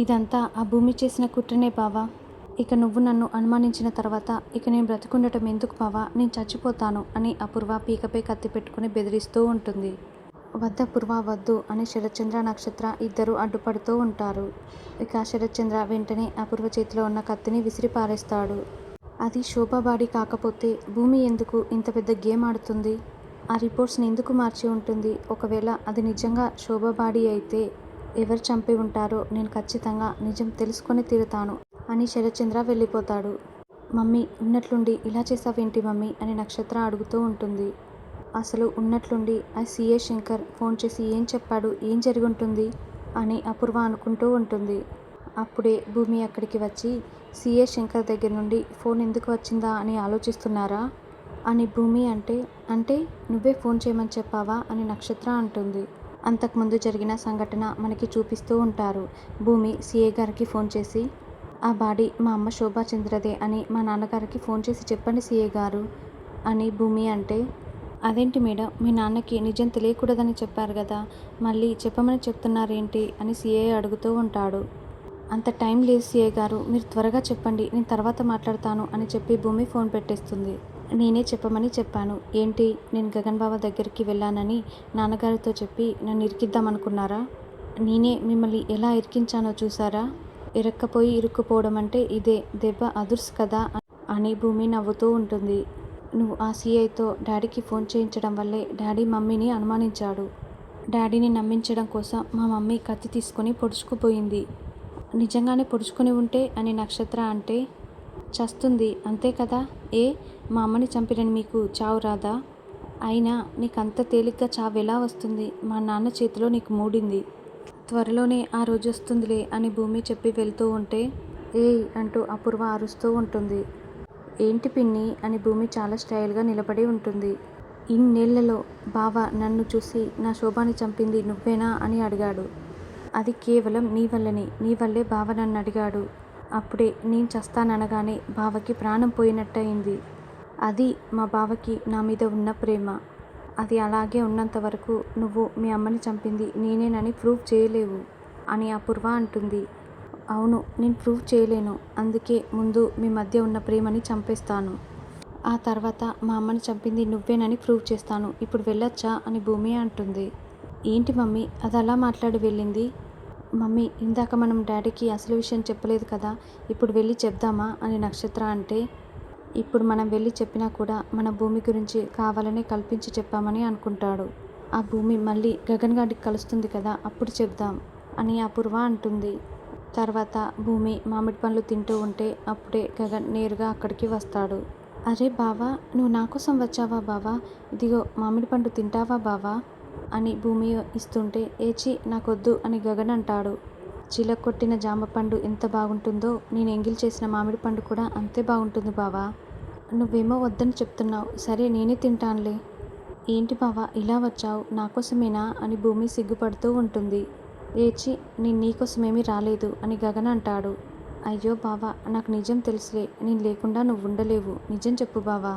ఇదంతా ఆ భూమి చేసిన కుట్రనే బావా. ఇక నువ్వు నన్ను అనుమానించిన తర్వాత ఇక నేను బ్రతికుండటం ఎందుకు బావా, నేను చచ్చిపోతాను అని అపూర్వ పీకపై కత్తి పెట్టుకుని బెదిరిస్తూ ఉంటుంది. వద్ద అపూర్వ వద్దు అని శరత్చంద్ర, నక్షత్ర ఇద్దరు అడ్డుపడుతూ ఉంటారు. ఇక శరత్చంద్ర వెంటనే అపూర్వ చేతిలో ఉన్న కత్తిని విసిరి పారేస్తాడు. అది శోభ బాడీ కాకపోతే భూమి ఎందుకు ఇంత పెద్ద గేమ్ ఆడుతుంది? ఆ రిపోర్ట్స్ని ఎందుకు మార్చి ఉంటుంది? ఒకవేళ అది నిజంగా శోభ బాడీ అయితే ఎవరు చంపి ఉంటారో నేను ఖచ్చితంగా నిజం తెలుసుకొని తీరుతాను అని శరత్చంద్ర వెళ్ళిపోతాడు. మమ్మీ ఉన్నట్లుండి ఇలా చేసావేంటి మమ్మీ అని నక్షత్ర అడుగుతూ ఉంటుంది. అసలు ఉన్నట్లుండి ఆ సిఏ శంకర్ ఫోన్ చేసి ఏం చెప్పాడు, ఏం జరుగుంటుంది అని అపూర్వ అనుకుంటూ ఉంటుంది. అప్పుడే భూమి అక్కడికి వచ్చి సిఏ శంకర్ దగ్గర నుండి ఫోన్ ఎందుకు వచ్చిందా అని ఆలోచిస్తున్నారా అని భూమి అంటే నువ్వే ఫోన్ చేయమని చెప్పావా అని నక్షత్ర అంటుంది. అంతకుముందు జరిగిన సంఘటన మనకి చూపిస్తూ ఉంటారు. భూమి సిఏ గారికి ఫోన్ చేసి ఆ బాడీ మా అమ్మ శోభాచంద్రదే అని మా నాన్నగారికి ఫోన్ చేసి చెప్పండి సిఏ గారు అని భూమి అంటే, అదేంటి మేడం, మీ నాన్నకి నిజం తెలియకూడదని చెప్పారు కదా, మళ్ళీ చెప్పమని చెప్తున్నారేంటి అని సిఏ అడుగుతూ ఉంటాడు. అంత టైం లేదు సిఏ గారు, మీరు త్వరగా చెప్పండి, నేను తర్వాత మాట్లాడతాను అని చెప్పి భూమి ఫోన్ పెట్టేస్తుంది. నేనే చెప్పమని చెప్పాను. ఏంటి, నేను గగన్ బావ దగ్గరికి వెళ్ళానని నాన్నగారితో చెప్పి నన్ను ఇరికిద్దామనుకున్నారా? నేనే మిమ్మల్ని ఎలా ఇరికించానో చూసారా? ఇరక్కపోయి ఇరుక్కుపోవడం అంటే ఇదే, దెబ్బ అదుర్స్ కదా అని భూమి నవ్వుతూ ఉంటుంది. నువ్వు ఆ సిఐతో డాడీకి ఫోన్ చేయించడం వల్లే డాడీ మమ్మీని అనుమానించాడు. డాడీని నమ్మించడం కోసం మా మమ్మీ కత్తి తీసుకొని పొడుచుకుపోయింది. నిజంగానే పొడుచుకొని ఉంటే అని నక్షత్ర అంటే, చస్తుంది అంతే కదా, ఏ మా అమ్మని చంపినని మీకు చావు రాదా? అయినా నీకంత తేలిగ్గా చావు ఎలా వస్తుంది? మా నాన్న చేతిలో నీకు మూడింది. త్వరలోనే ఆ రోజు వస్తుందిలే అని భూమి చెప్పి వెళ్తూ ఉంటే, ఏయ్ అంటూ అపూర్వ అరుస్తూ ఉంటుంది. ఏంటి పిన్ని అని భూమి చాలా స్టైల్గా నిలబడి ఉంటుంది. ఇన్నేళ్లలో బావ నన్ను చూసి నా శోభాని చంపింది నువ్వేనా అని అడిగాడు. అది కేవలం నీ వల్లనే, నీ వల్లే బావ నన్ను అడిగాడు. అప్పుడే నేను చస్తాననగానే బావకి ప్రాణం పోయినట్టయింది. అది మా బావకి నా మీద ఉన్న ప్రేమ. అది అలాగే ఉన్నంత వరకు నువ్వు మీ అమ్మని చంపింది నేనేనని ప్రూవ్ చేయలేవు అని అపూర్వ అంటుంది. అవును, నేను ప్రూవ్ చేయలేను, అందుకే ముందు మీ మధ్య ఉన్న ప్రేమని చంపేస్తాను. ఆ తర్వాత మా అమ్మని చంపింది నువ్వేనని ప్రూవ్ చేస్తాను. ఇప్పుడు వెళ్ళొచ్చా అని భూమి అంటుంది. ఏంటి మమ్మీ అది అలా మాట్లాడి వెళ్ళింది? మమ్మీ ఇందాక మనం డాడీకి అసలు విషయం చెప్పలేదు కదా, ఇప్పుడు వెళ్ళి చెప్దామా అని నక్షత్ర అంటే, ఇప్పుడు మనం వెళ్ళి చెప్పినా కూడా మన భూమి గురించి కావాలనే కల్పించి చెప్పామని అనుకుంటాడు. ఆ భూమి మళ్ళీ గగన్ గారికి కలుస్తుంది కదా, అప్పుడు చెప్దాం అని అపూర్వ అంటుంది. తర్వాత భూమి మామిడి పండ్లు తింటూ ఉంటే అప్పుడే గగన్ నేరుగా అక్కడికి వస్తాడు. అరే బావా, నువ్వు నా కోసం వచ్చావా బావా, ఇదిగో మామిడి పండు తింటావా బావా అని భూమి ఇస్తుంటే, ఏచి నాకొద్దు అని గగన్ అంటాడు. చిలకొట్టిన జామ పండు ఎంత బాగుంటుందో నేను ఎంగిల్ చేసిన మామిడి పండు కూడా అంతే బాగుంటుంది బావా. నువ్వేమో వద్దని చెప్తున్నావు, సరే నేనే తింటానులే. ఏంటి బావా ఇలా వచ్చావు, నాకోసమేనా అని భూమి సిగ్గుపడుతూ ఉంటుంది. ఏచి నేను నీకోసమేమీ రాలేదు అని గగన్ అంటాడు. అయ్యో బావా, నాకు నిజం తెలుసులే, నేను లేకుండా నువ్వు ఉండలేవు, నిజం చెప్పు బావా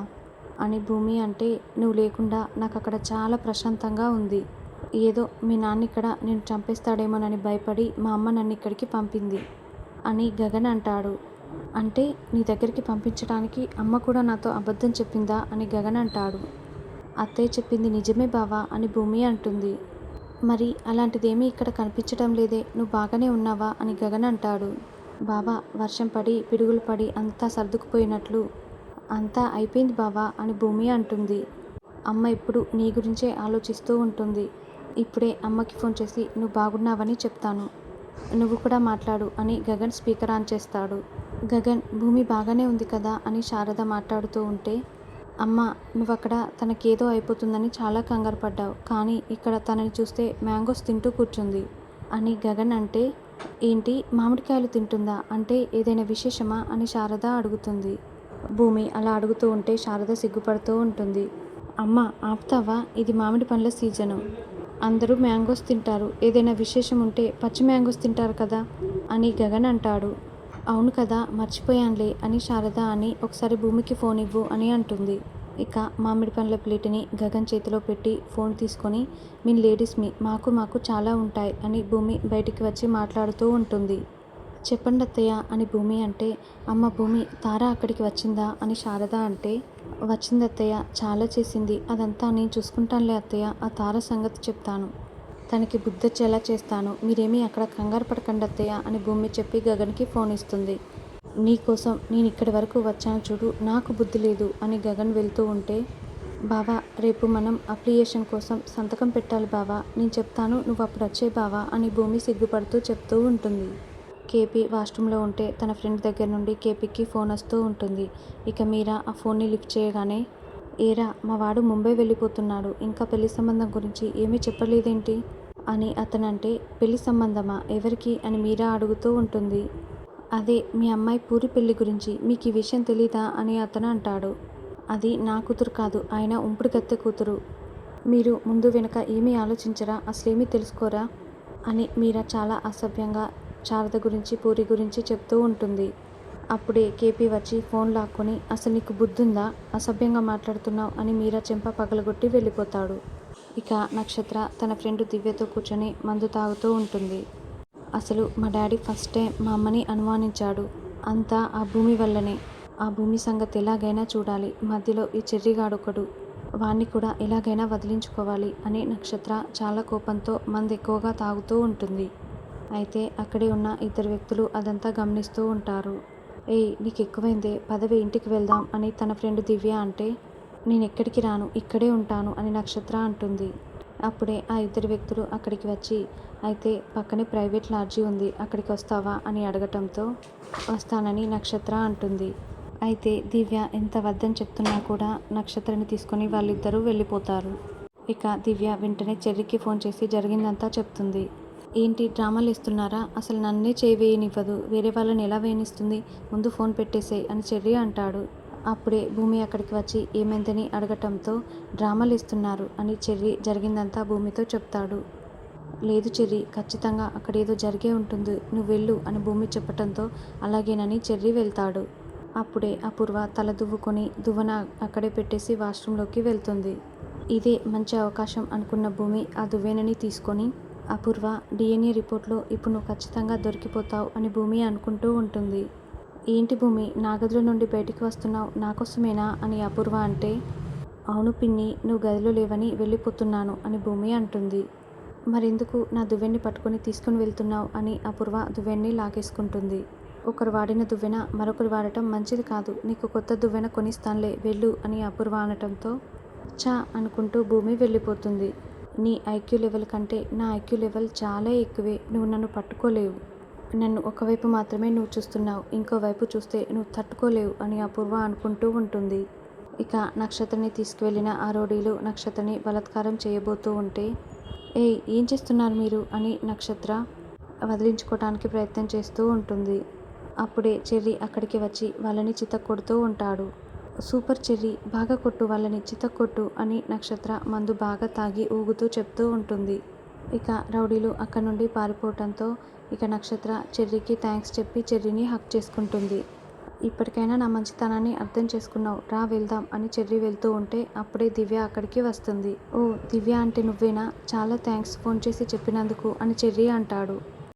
అని భూమి అంటే, నువ్వు లేకుండా నాకు అక్కడ చాలా ప్రశాంతంగా ఉంది. ఏదో మీ నాన్న ఇక్కడ నేను చంపేస్తాడేమోనని భయపడి మా అమ్మ నన్ను ఇక్కడికి పంపింది అని గగన్ అంటాడు. అంటే నీ దగ్గరికి పంపించడానికి అమ్మ కూడా నాతో అబద్ధం చెప్పిందా అని గగన్ అంటాడు. అత్తయ్య చెప్పింది నిజమే బావా అని భూమి అంటుంది. మరి అలాంటిదేమీ ఇక్కడ కనిపించడం లేదే, నువ్వు బాగానే ఉన్నావా అని గగన్ అంటాడు. బావా వర్షం పడి పిడుగులు పడి అంతా సర్దుకుపోయినట్లు అంతా అయిపోయింది బావా అని భూమి అంటుంది. అమ్మ ఎప్పుడు నీ గురించే ఆలోచిస్తూ ఉంటుంది. ఇప్పుడే అమ్మకి ఫోన్ చేసి నువ్వు బాగున్నావని చెప్తాను, నువ్వు కూడా మాట్లాడు అని గగన్ స్పీకర్ ఆన్ చేస్తాడు. గగన్ భూమి బాగానే ఉంది కదా అని శారద మాట్లాడుతూ ఉంటే, అమ్మ నువ్వక్కడ తనకేదో అయిపోతుందని చాలా కంగారు పడ్డావు, కానీ ఇక్కడ తనని చూస్తే మ్యాంగోస్ తింటూ కూర్చుంది అని గగన్ అంటే, ఏంటి మామిడికాయలు తింటుందా, అంటే ఏదైనా విశేషమా అని శారద అడుగుతుంది. భూమి అలా అడుగుతూ ఉంటే శారద సిగ్గుపడుతూ ఉంటుంది. అమ్మ ఆపుతావా, ఇది మామిడి పండ్ల సీజను, అందరూ మ్యాంగోస్ తింటారు, ఏదైనా విశేషం ఉంటే పచ్చి మ్యాంగోస్ తింటారు కదా అని గగన్ అంటాడు. అవును కదా మర్చిపోయానులే అని శారద అని ఒకసారి భూమికి ఫోన్ ఇవ్వు అని అంటుంది. ఇక మామిడి పండ్ల ప్లేటుని గగన్ చేతిలో పెట్టి ఫోన్ తీసుకొని, మీ లేడీస్మి మాకు చాలా ఉంటాయి అని భూమి బయటికి వచ్చి మాట్లాడుతూ ఉంటుంది. చెప్పండి అత్తయ్య అని భూమి అంటే, అమ్మ భూమి తార అక్కడికి వచ్చిందా అని శారద అంటే, వచ్చింది అత్తయ్య, చాలా చేసింది, అదంతా నేను చూసుకుంటానులే అత్తయ్య, ఆ తార సంగతి చెప్తాను, తనకి బుద్ధొచ్చేలా చేస్తాను, మీరేమీ అక్కడ కంగారు పడకండి అత్తయ్య అని భూమి చెప్పి గగన్కి ఫోన్ ఇస్తుంది. నీకోసం నేను ఇక్కడి వరకు వచ్చాను చూడు, నాకు బుద్ధి లేదు అని గగన్ వెళ్తూ ఉంటే, బావా రేపు మనం అప్లికేషన్ కోసం సంతకం పెట్టాలి బావా, నేను చెప్తాను, నువ్వు అప్పుడు వచ్చే బావా అని భూమి సిగ్గుపడుతూ చెప్తూ ఉంటుంది. కేపీ వాష్రూమ్లో ఉంటే తన ఫ్రెండ్ దగ్గర నుండి కేపీకి ఫోన్ వస్తూ ఉంటుంది. ఇక మీరా ఆ ఫోన్ని లిఫ్ట్ చేయగానే, ఏరా మా వాడు ముంబై వెళ్ళిపోతున్నాడు, ఇంకా పెళ్లి సంబంధం గురించి ఏమీ చెప్పలేదేంటి అని అతనంటే, పెళ్లి సంబంధమా, ఎవరికి అని మీరా అడుగుతూ ఉంటుంది. అదే మీ అమ్మాయి పూరి పెళ్లి గురించి, మీకు ఈ విషయం తెలీదా అని అతను అంటాడు. అది నా కూతురు కాదు, ఆయన ఉంపుడు గత్తె కూతురు, మీరు ముందు వెనుక ఏమీ ఆలోచించరా, అసలేమీ తెలుసుకోరా అని మీరా చాలా అసభ్యంగా శారద గురించి పూరి గురించి చెప్తూ ఉంటుంది. అప్పుడే కేపీ వచ్చి ఫోన్ లాక్కొని, అసలు నీకు బుద్ధుందా, అసభ్యంగా మాట్లాడుతున్నావు అని మీరా చెంప పగలగొట్టి వెళ్ళిపోతాడు. ఇక నక్షత్ర తన ఫ్రెండ్ దివ్యతో కూర్చొని మందు తాగుతూ ఉంటుంది. అసలు మా డాడీ ఫస్ట్ టైం మా అమ్మని అనుమానించాడు, అంతా ఆ భూమి వల్లనే, ఆ భూమి సంగతి ఎలాగైనా చూడాలి, మధ్యలో ఈ చెర్రిగాడొకడు, వాణ్ణి కూడా ఎలాగైనా వదిలించుకోవాలి అని నక్షత్ర చాలా కోపంతో మందు ఎక్కువగా తాగుతూ ఉంటుంది. అయితే అక్కడే ఉన్న ఇద్దరు వ్యక్తులు అదంతా గమనిస్తూ ఉంటారు. ఏయ్ నీకు ఎక్కువైందే, పదవి ఇంటికి వెళ్దాం అని తన ఫ్రెండ్ దివ్య అంటే, నేను ఎక్కడికి రాను, ఇక్కడే ఉంటాను అని నక్షత్ర అంటుంది. అప్పుడే ఆ ఇద్దరు వ్యక్తులు అక్కడికి వచ్చి, అయితే పక్కనే ప్రైవేట్ లాడ్జీ ఉంది, అక్కడికి వస్తావా అని అడగటంతో, వస్తానని నక్షత్ర అంటుంది. అయితే దివ్య ఎంత వద్దని చెప్తున్నా కూడా నక్షత్రని తీసుకొని వాళ్ళిద్దరూ వెళ్ళిపోతారు. ఇక దివ్య వెంటనే చెర్రీకి ఫోన్ చేసి జరిగిందంతా చెప్తుంది. ఏంటి డ్రామాలు ఇస్తున్నారా, అసలు నన్నే చేయవేయనివ్వదు, వేరే వాళ్ళని ఎలా వేయనిస్తుంది, ముందు ఫోన్ పెట్టేసేయ్ అని చెర్రీ అంటాడు. అప్పుడే భూమి అక్కడికి వచ్చి ఏమైందని అడగటంతో, డ్రామాలు ఇస్తున్నారు అని చెర్రీ జరిగిందంతా భూమితో చెప్తాడు. లేదు చెర్రీ, ఖచ్చితంగా అక్కడేదో జరిగే ఉంటుంది, నువ్వు వెళ్ళు అని భూమి చెప్పటంతో అలాగేనని చెర్రీ వెళ్తాడు. అప్పుడే అపూర్వ తల దువ్వుకొని దువ్వన అక్కడే పెట్టేసి వాష్రూంలోకి వెళ్తుంది. ఇదే మంచి అవకాశం అనుకున్న భూమి ఆ దువ్వెనని తీసుకొని, అపూర్వ డిఎన్ఏ రిపోర్ట్లో ఇప్పుడు నువ్వు ఖచ్చితంగా దొరికిపోతావు అని భూమి అనుకుంటూ ఉంటుంది. ఏంటి భూమి, నా గదిలో నుండి బయటికి వస్తున్నావు, నాకోసమేనా అని అపూర్వ అంటే, అవును పిన్ని, నువ్వు గదిలో లేవని వెళ్ళిపోతున్నాను అని భూమి అంటుంది. మరెందుకు నా దువ్వెన్ని పట్టుకొని తీసుకుని వెళ్తున్నావు అని అపూర్వ దువ్వెన్ని లాగేసుకుంటుంది. ఒకరు వాడిన దువ్వెన మరొకరు వాడటం మంచిది కాదు, నీకు కొత్త దువ్వెన కొనిస్తానులే వెళ్ళు అని అపూర్వ అనటంతో, చా అనుకుంటూ భూమి వెళ్ళిపోతుంది. నీ ఐక్యూ లెవెల్ కంటే నా ఐక్యూ లెవెల్ చాలా ఎక్కువే, నువ్వు నన్ను పట్టుకోలేవు, నన్ను ఒకవైపు మాత్రమే నువ్వు చూస్తున్నావు, ఇంకోవైపు చూస్తే నువ్వు తట్టుకోలేవు అని అపూర్వ అనుకుంటూ ఉంటుంది. ఇక నక్షత్రని తీసుకువెళ్ళిన ఆ రౌడీలు నక్షత్రని బలాత్కారం చేయబోతూ ఉంటే, ఏయ్ ఏం చేస్తున్నారు మీరు అని నక్షత్ర వదిలించుకోవడానికి ప్రయత్నం చేస్తూ ఉంటుంది. అప్పుడే చెర్రీ అక్కడికి వచ్చి వాళ్ళని చితక్కొడుతూ ఉంటాడు. సూపర్ చెర్రీ, బాగా కొట్టు, వాళ్ళని చితక్కొట్టు అని నక్షత్ర మందు బాగా తాగి ఊగుతూ చెప్తూ ఉంటుంది. ఇక రౌడీలు అక్కడి నుండి పారిపోవటంతో ఇక నక్షత్ర చెర్రీకి థ్యాంక్స్ చెప్పి చెర్రీని హక్ చేసుకుంటుంది. ఇప్పటికైనా నా మంచితనాన్ని అర్థం చేసుకున్నావు, రా వెళ్దాం అని చెర్రీ వెళ్తూ ఉంటే అప్పుడే దివ్య అక్కడికి వస్తుంది. ఓ దివ్య అంటే నువ్వేనా, చాలా థ్యాంక్స్ ఫోన్ చేసి చెప్పినందుకు అని చెర్రీ అంటాడు.